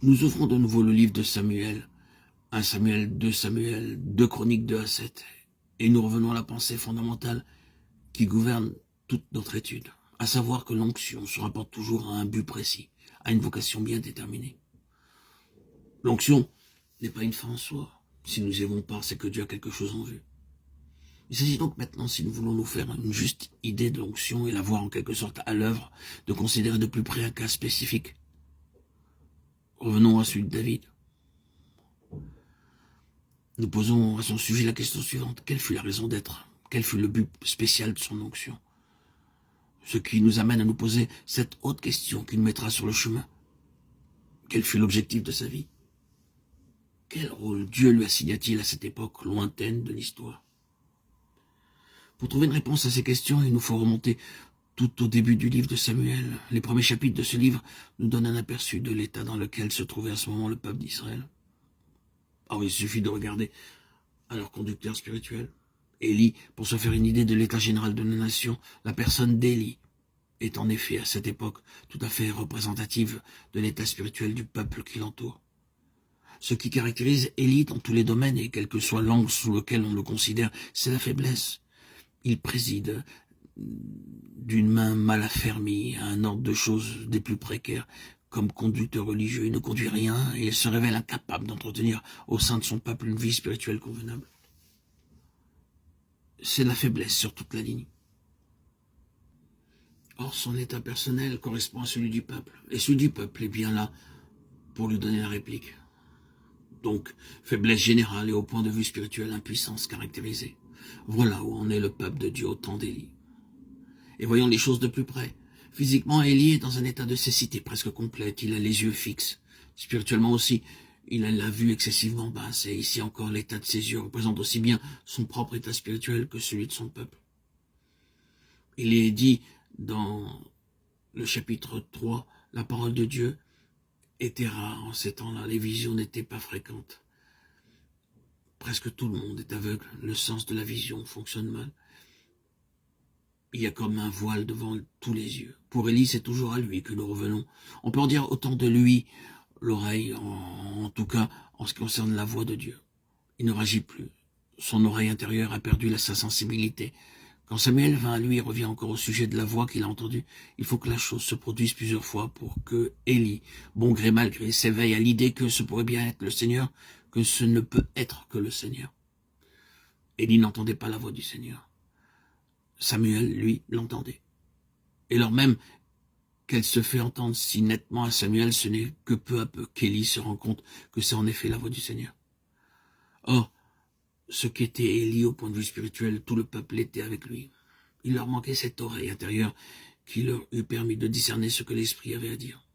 Nous ouvrons de nouveau le livre de Samuel, 1 Samuel, 2 Samuel, 2 Chroniques 2 à 7, et nous revenons à la pensée fondamentale qui gouverne toute notre étude, à savoir que l'onction se rapporte toujours à un but précis, à une vocation bien déterminée. L'onction n'est pas une fin en soi. Si nous y avons part, c'est que Dieu a quelque chose en vue. Il s'agit donc maintenant, si nous voulons nous faire une juste idée de l'onction et la voir en quelque sorte à l'œuvre, de considérer de plus près un cas spécifique. Revenons à celui de David. Nous posons à son sujet la question suivante. Quelle fut la raison d'être? Quel fut le but spécial de son onction? Ce qui nous amène à nous poser cette autre question qui nous mettra sur le chemin. Quel fut l'objectif de sa vie? Quel rôle Dieu lui assigna-t-il à cette époque lointaine de l'histoire? Pour trouver une réponse à ces questions, il nous faut remonter tout au début du livre de Samuel. Les premiers chapitres de ce livre nous donnent un aperçu de l'état dans lequel se trouvait à ce moment le peuple d'Israël. Alors il suffit de regarder à leur conducteur spirituel, Élie, pour se faire une idée de l'état général de la nation. La personne d'Élie est en effet à cette époque tout à fait représentative de l'état spirituel du peuple qui l'entoure. Ce qui caractérise Élie dans tous les domaines, et quel que soit l'angle sous lequel on le considère, c'est la faiblesse. Il préside d'une main mal affermie à un ordre de choses des plus précaires. Comme conducteur religieux, il ne conduit rien et il se révèle incapable d'entretenir au sein de son peuple une vie spirituelle convenable. C'est la faiblesse sur toute la ligne. Or, son état personnel correspond à celui du peuple, et celui du peuple est bien là pour lui donner la réplique. Donc, faiblesse générale et au point de vue spirituel, impuissance caractérisée. Voilà où en est le peuple de Dieu au temps d'Élie. Et voyons les choses de plus près. Physiquement, Élie est dans un état de cécité presque complète. Il a les yeux fixes. Spirituellement aussi, il a la vue excessivement basse. Et ici encore, l'état de ses yeux représente aussi bien son propre état spirituel que celui de son peuple. Il est dit dans le chapitre 3, la parole de Dieu était rare en ces temps-là. Les visions n'étaient pas fréquentes. Presque tout le monde est aveugle. Le sens de la vision fonctionne mal. Il y a comme un voile devant tous les yeux. Pour Élie, c'est toujours à lui que nous revenons. On peut en dire autant de lui, l'oreille, en tout cas en ce qui concerne la voix de Dieu. Il ne réagit plus. Son oreille intérieure a perdu sa sensibilité. Quand Samuel vint à lui et revient encore au sujet de la voix qu'il a entendue, il faut que la chose se produise plusieurs fois pour que Élie, bon gré mal gré, s'éveille à l'idée que ce pourrait bien être le Seigneur, que ce ne peut être que le Seigneur. Élie n'entendait pas la voix du Seigneur. Samuel, lui, l'entendait. Et lors même qu'elle se fait entendre si nettement à Samuel, ce n'est que peu à peu qu'Élie se rend compte que c'est en effet la voix du Seigneur. Or, ce qu'était Élie au point de vue spirituel, tout le peuple était avec lui. Il leur manquait cette oreille intérieure qui leur eût permis de discerner ce que l'Esprit avait à dire.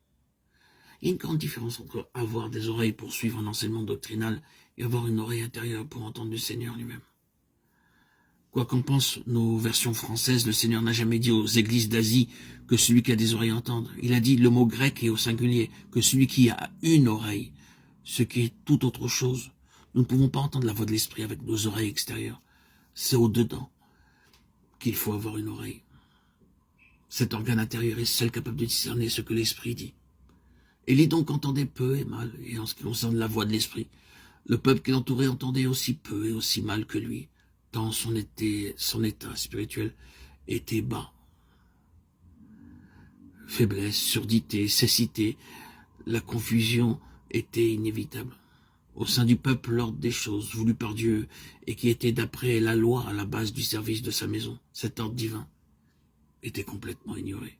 Il y a une grande différence entre avoir des oreilles pour suivre un enseignement doctrinal et avoir une oreille intérieure pour entendre le Seigneur lui-même. Quoi qu'en pensent nos versions françaises, le Seigneur n'a jamais dit aux églises d'Asie que celui qui a des oreilles entende. Il a dit le mot grec et au singulier, que celui qui a une oreille, ce qui est tout autre chose. Nous ne pouvons pas entendre la voix de l'Esprit avec nos oreilles extérieures. C'est au-dedans qu'il faut avoir une oreille. Cet organe intérieur est seul capable de discerner ce que l'Esprit dit. Élie donc entendait peu et mal, et en ce qui concerne la voix de l'Esprit, le peuple qui l'entourait entendait aussi peu et aussi mal que lui, tant son état spirituel était bas. Faiblesse, surdité, cécité, la confusion était inévitable. Au sein du peuple, l'ordre des choses voulu par Dieu et qui était d'après la loi à la base du service de sa maison, cet ordre divin était complètement ignoré.